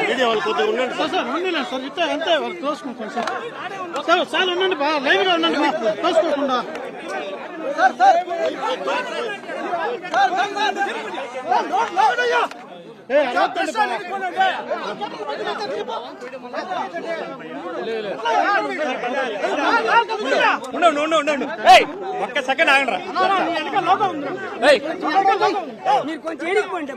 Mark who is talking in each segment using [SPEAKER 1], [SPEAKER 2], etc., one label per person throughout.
[SPEAKER 1] Media వాళ్ళు కొద్దిగా ఉండండి సార్ ఇట్లా అంతే వాళ్ళు తోసుకుంటాం సార్ సార్ ఉండండి బా లైవ్ గా ఉండండి బా తోసుకోకుండా
[SPEAKER 2] ఉండండి ఒక్క సెకండ్ ఆగండి
[SPEAKER 3] మీరు కొంచెం ఎడిగిపోండి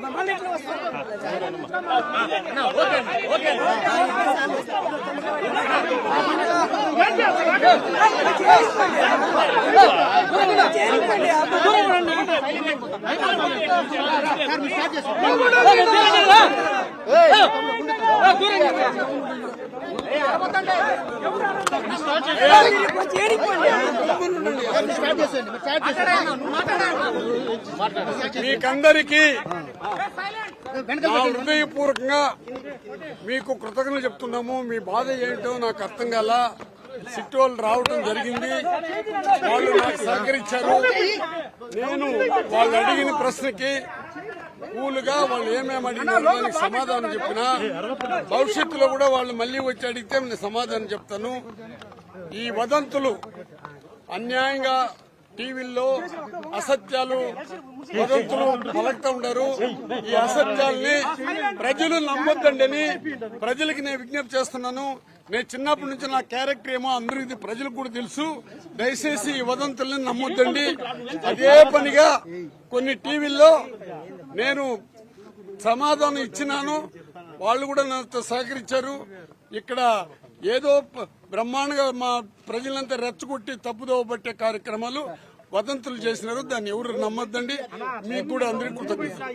[SPEAKER 4] మీకందరికీ హృదయపూర్వకంగా మీకు కృతజ్ఞతలు చెప్తున్నాము. మీ బాధ ఏంటో నాకు అర్థం కాల. సిట్ వాళ్ళు రావడం జరిగింది, వాళ్ళు నాకు సహకరించారు. నేను వాళ్ళు అడిగిన ప్రశ్నకి కూలుగా వాళ్ళు ఏమేమి అడిగినారో దానికి సమాధానం చెప్పినా, భవిష్యత్తులో కూడా వాళ్ళు మళ్లీ వచ్చి అడిగితే నేను సమాధానం చెప్తాను. ఈ వదంతులు అన్యాయంగా టీవీల్లో అసత్యాలు వదంతులు పలుకుతూ ఉంటారు. ఈ అసత్యాల్ని ప్రజలు నమ్మొద్దండి అని ప్రజలకి నేను విజ్ఞప్తి చేస్తున్నాను. నేను చిన్నప్పటి నుంచి నా క్యారెక్టర్ ఏమో అందరూ ఇది ప్రజలకు కూడా తెలుసు. దయచేసి ఈ వదంతుల్ని నమ్మొద్దండి. అదే పనిగా కొన్ని టీవీల్లో నేను సమాధానం ఇచ్చినాను, వాళ్ళు కూడా నాతో సహకరించారు. ఇక్కడ ఏదో బ్రహ్మాండంగా మా ప్రజలంతా రెచ్చగొట్టి తప్పుదోవ పట్టే కార్యక్రమాలు వదంతులు చేసినారు. దాన్ని ఎవరు నమ్మొద్దండి. మీకు కూడా అందరికీ కృతజ్ఞతలు.